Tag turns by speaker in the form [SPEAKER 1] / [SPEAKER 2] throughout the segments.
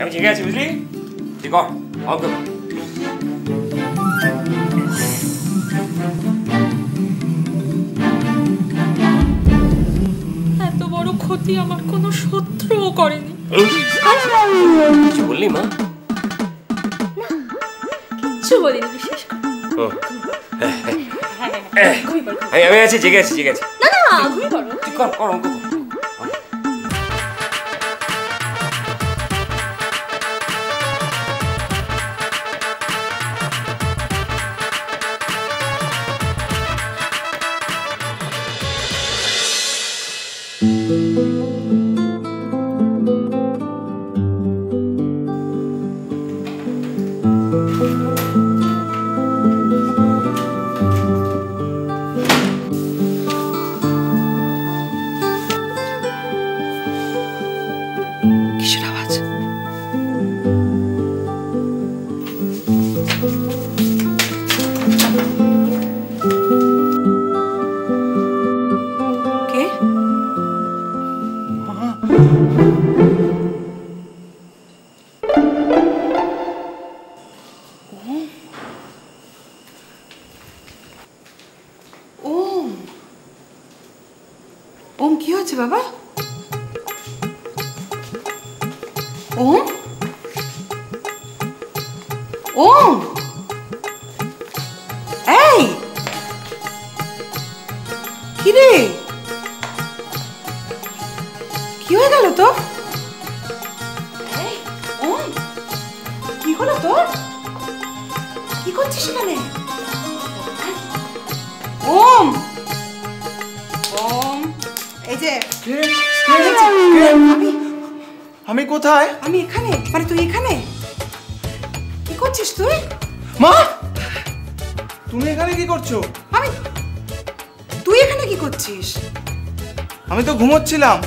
[SPEAKER 1] আমি জেগে আছি বুঝলি? তুই কর অঙ্ক।
[SPEAKER 2] এত বড় ক্ষতি আমার কোনো শত্রুও করেনি।
[SPEAKER 1] কিছু বললি মা?
[SPEAKER 2] কিচ্ছু বলিনি, বিশেষ করে।
[SPEAKER 1] আমি আছি, জেগে আছি, জেগে আছি।
[SPEAKER 2] না না, ঘুমিয়ে পড়ো।
[SPEAKER 1] তুই কর কর অঙ্ক কর।
[SPEAKER 2] কিসের আওয়াজ? কে? ওম, ওম কি হচ্ছে বাবা? ওম, ওম, এই কি রে, কি হয়ে গেল তো? এই ওম, কি হলো তোর? কি করছিস এখানে? ওম, ওম, এই যে
[SPEAKER 3] আমি কোথায়?
[SPEAKER 2] আমি এখানে, মানে তুই এখানে কি করছিস তুই?
[SPEAKER 3] মা, তুমি এখানে কি করছো?
[SPEAKER 2] আমি, তুই এখানে কি করছিস?
[SPEAKER 3] আমি তো ঘুমোচ্ছিলাম।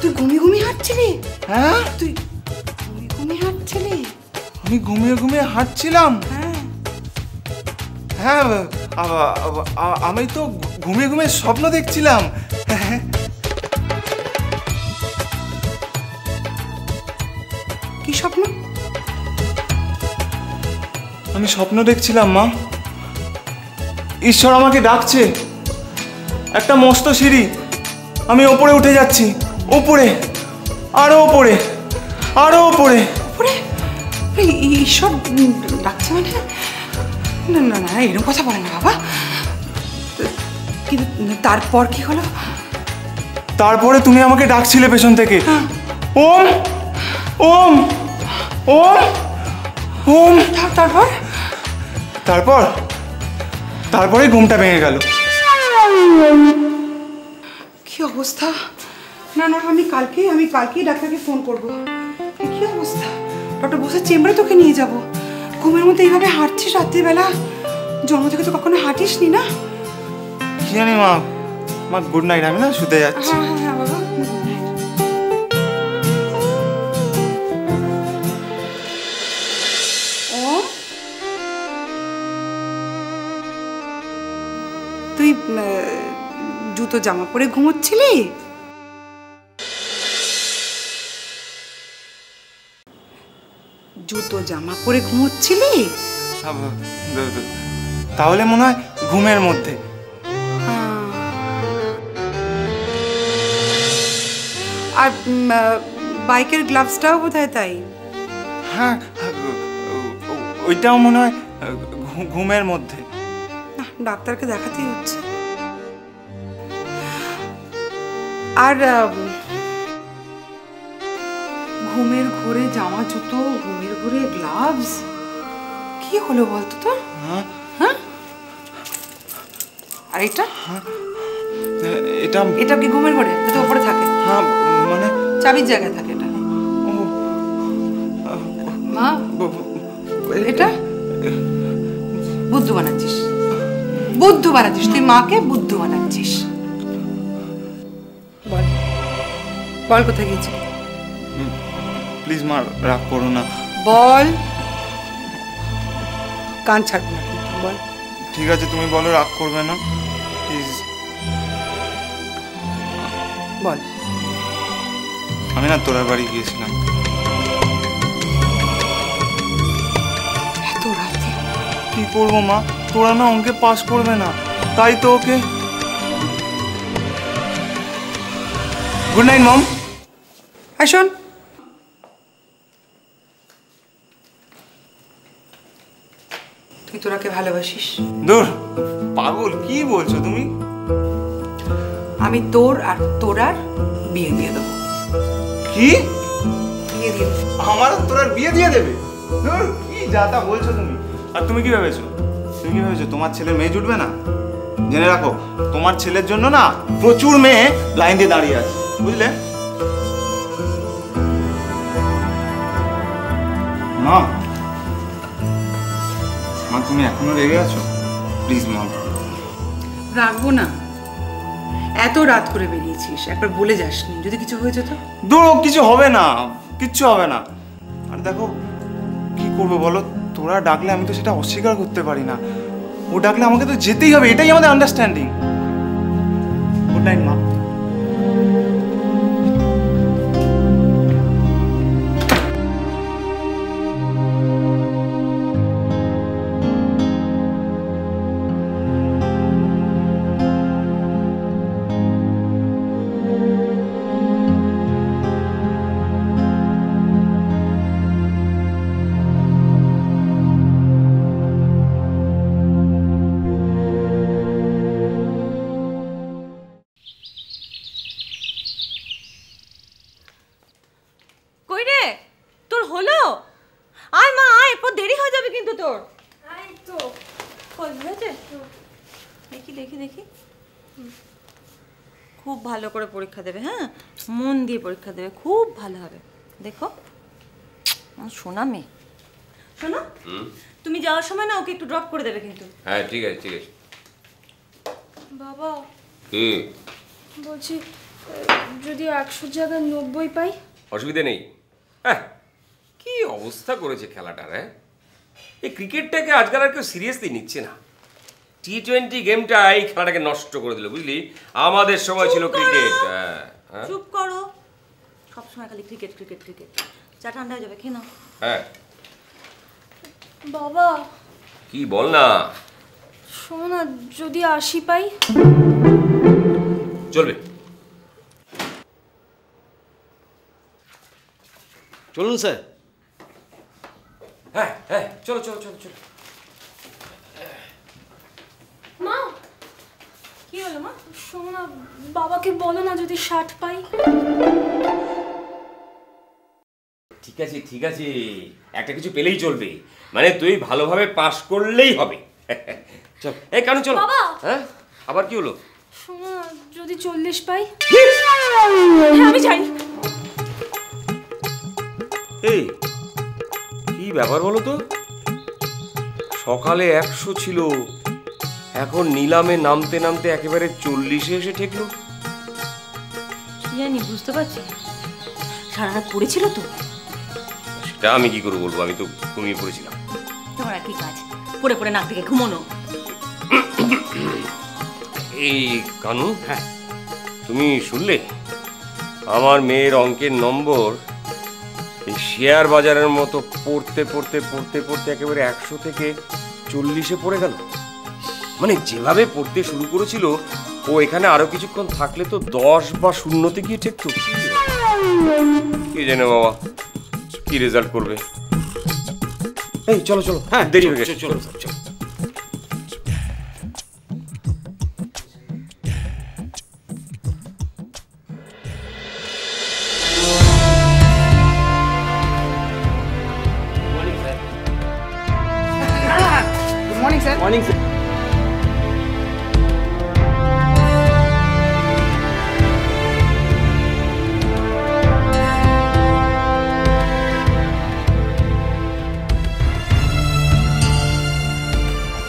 [SPEAKER 2] তুই ঘুমিয়ে ঘুমিয়ে হাঁটছিলি?
[SPEAKER 3] হ্যাঁ,
[SPEAKER 2] তুই ঘুমিয়ে ঘুমিয়ে হাঁটছিলি?
[SPEAKER 3] আমি ঘুমিয়ে ঘুমিয়ে হাঁটছিলাম।
[SPEAKER 2] হ্যাঁ,
[SPEAKER 3] হ্যাঁ, আমি তো ঘুমিয়ে ঘুমিয়ে স্বপ্ন দেখছিলাম।
[SPEAKER 2] কি স্বপ্ন?
[SPEAKER 3] আমি স্বপ্ন দেখছিলাম মা, ঈশ্বর আমাকে ডাকছে। একটা মস্ত সিঁড়ি, আমি ওপরে উঠে যাচ্ছি, ওপরে, আরো ওপরে, আরো ওপরে।
[SPEAKER 2] ওপরে? ঈশ্বর ডাকছে মানে? না না না, এরকম কথা বলে না বাবা। কিন্তু তারপর কি হলো?
[SPEAKER 3] তারপরে তুমি আমাকে ডাকছিলে পেছন থেকে, ওম ওম ওম ওম।
[SPEAKER 2] তারপর?
[SPEAKER 3] তারপর তারপরে ঘুমটা ভেঙে গেল।
[SPEAKER 2] কি অবস্থা! না না, আমি কালকেই ডাক্তারকে ফোন করবো। কি অবস্থা! ডক্টর বসে চেম্বারে তোকে নিয়ে যাব। ঘুমের মধ্যে এইভাবে হাঁটছিস রাত্রিবেলা? জন্ম থেকে তো কখনো হাঁটিস নি না?
[SPEAKER 3] কি জানি মা, মা গুড নাইট, আমি না শুতে যাচ্ছি।
[SPEAKER 2] হ্যাঁ হ্যাঁ হ্যাঁ বাবা। তুই জুতো জামা পরে ঘুমোচ্ছিলি? জুতো জামা পরে ঘুমোচ্ছিলি?
[SPEAKER 3] তাহলে মনে হয় ঘুমের মধ্যে।
[SPEAKER 2] আর বাইকের গ্লাভসটাও বোধহয় তাই।
[SPEAKER 3] হ্যাঁ, ওইটাও মনে হয় ঘুমের মধ্যে।
[SPEAKER 2] ডাক্তারকে দেখাতেই হচ্ছে। আর ঘুমের ঘোরে জামা জুতো, ঘুমের ঘোরে গ্লাভস, কি হলো বলতো তোর? হ্যাঁ, আর এটা
[SPEAKER 3] এটা
[SPEAKER 2] এটা কি ঘুমের ঘোরে? এটা উপরে থাকে?
[SPEAKER 3] হ্যাঁ, মানে
[SPEAKER 2] চাবির জায়গায় থাকে এটা। মা, এটা বুদ্ধু বানাচ্ছিস, বুদ্ধু বানাচ্ছিস, তুই মাকে বুদ্ধু বানাচ্ছিস। বল বল কোথায় গেছিস?
[SPEAKER 3] প্লিজ মা, রাগ করো না।
[SPEAKER 2] বল, কান ছাড়বো না কিন্তু, বল।
[SPEAKER 3] ঠিক আছে, তুমি বলো, রাগ করবে না প্লিজ।
[SPEAKER 2] বল।
[SPEAKER 3] আমি না তোরার বাড়ি গিয়েছিলাম।
[SPEAKER 2] এত রাতে
[SPEAKER 3] কি করবো মা, তোরা না অঙ্কে পাস করবে না, তাই তো ওকে। গুড নাইট মম।
[SPEAKER 2] আয় শোন, তুই তোরাকে ভালোবাসিস?
[SPEAKER 3] দূর পাগল, কি বলছো তুমি?
[SPEAKER 2] আমি তোর আর তোরার বিয়ে দিয়ে দেবো।
[SPEAKER 3] কি?
[SPEAKER 2] বিয়ে দিয়ে দেবো।
[SPEAKER 3] আমার তোরার বিয়ে দিয়ে দেবে? দূর, কি যা তা বলছো তুমি। আর তুমি কি ভেবেছো, তোমার ছেলের মেয়ে জুটবে না? জেনে রাখো, তোমার ছেলের জন্য না প্রচুর মেয়ে লাইন দিয়ে দাঁড়িয়ে আছে, বুঝলে? মা, তুমি এখনো রেগে আছো? প্লিজ মা।
[SPEAKER 2] রাখবো না, এত রাত করে বেরিয়েছিস, একবার বলে যাসনি যদি কিছু হয়ে যেত।
[SPEAKER 3] দূর, কিছু হবে না, কিচ্ছু হবে না। আর দেখো কি করবো বলো, তোরা ডাকলে আমি তো সেটা অস্বীকার করতে পারি না। ও ডাকলে আমাকে তো যেতেই হবে, এটাই আমাদের আন্ডারস্ট্যান্ডিং। গুড নাইট মা।
[SPEAKER 4] কই রে, তোর হলো? আয় মা আয়, এরপর দেরি হয়ে যাবে কিন্তু তোর।
[SPEAKER 5] আই তো
[SPEAKER 4] কই হয়েছে? দেখি দেখি দেখি। খুব ভালো করে পরীক্ষা দেবে, হ্যাঁ মন দিয়ে পরীক্ষা দেবে, খুব ভালো হবে। দেখো শোনা মেয়ে, শোনো তুমি যাওয়ার সময় না ওকে একটু ড্রপ করে দেবে কিন্তু।
[SPEAKER 1] হ্যাঁ ঠিক আছে ঠিক আছে।
[SPEAKER 5] বাবা
[SPEAKER 1] কি
[SPEAKER 5] বলছি, যদি 100 জায়গায় 90 পাই?
[SPEAKER 1] অসুবিধা নেই। হ্যাঁ কি অবস্থা করেছে খেলাটার। হ্যাঁ এই ক্রিকেটটাকে আজকাল আর কেউ সিরিয়াসলি নিচ্ছে না। টি-20 গেমটা এই খেলাটাকে নষ্ট করে দিল, বুঝলি? আমাদের সময় ছিল ক্রিকেট। হ্যাঁ
[SPEAKER 4] চুপ করো, সবসময় খালি ক্রিকেট ক্রিকেট ক্রিকেট। চা ঠান্ডা হয়ে যাবে, খেয়ে নাও।
[SPEAKER 1] হ্যাঁ
[SPEAKER 5] বাবা
[SPEAKER 1] কি বল না।
[SPEAKER 5] শোনো না, যদি 80 পাই?
[SPEAKER 1] চলবে,
[SPEAKER 6] চলুন স্যার।
[SPEAKER 1] হ্যাঁ হ্যাঁ চলো চলো চলো চলো।
[SPEAKER 5] মা
[SPEAKER 4] কি হলো মা?
[SPEAKER 5] শোনো না, বাবাকে বলো না যদি 60 পাই।
[SPEAKER 1] ঠিক আছে ঠিক আছে, একটা কিছু পেলেই চলবে, মানে তুই ভালোভাবে পাস করলেই হবে। চল এই কানু চলো।
[SPEAKER 5] বাবা!
[SPEAKER 1] হ্যাঁ আবার কি হলো?
[SPEAKER 5] শোনো না, যদি 40 পাই?
[SPEAKER 4] হ্যাঁ আমি জানি।
[SPEAKER 1] এই কি ব্যাপার বলো তো, সকালে 100 ছিল, এখন নিলামে নামতে নামতে একেবারে 40-এ এসে ঠেকলো।
[SPEAKER 4] কি জানি, বুঝতে পারছি সারা রাত পড়েছিল তো।
[SPEAKER 1] সেটা আমি কি করে বলবো, আমি তো ঘুমিয়ে পড়েছিলাম।
[SPEAKER 4] তোমার আর কি কাজ, পড়ে পড়ে নাক থেকে ঘুমোনো।
[SPEAKER 1] এই কানু, হ্যাঁ তুমি শুনলে আমার মেয়ের অঙ্কের নম্বর এই শেয়ার বাজারের মতো পড়তে পড়তে পড়তে পড়তে একেবারে 100 থেকে 40-এ পড়ে গেল। মানে যেভাবে পড়তে শুরু করেছিল, ও এখানে আরো কিছুক্ষণ থাকলে তো 10 বা 0-তে গিয়ে ঠেকতো। কি জানে বাবা কি রেজাল্ট করবে। এই চলো চলো, হ্যাঁ দেরি হয়ে গেছে, চলো চলো।
[SPEAKER 2] Good morning sir.
[SPEAKER 6] Morning sir.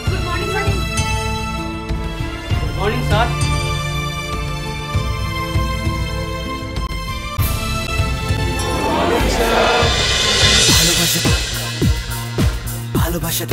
[SPEAKER 5] Good morning sir.
[SPEAKER 6] Morning sir.
[SPEAKER 7] ভালোবাসা ভালোবাসা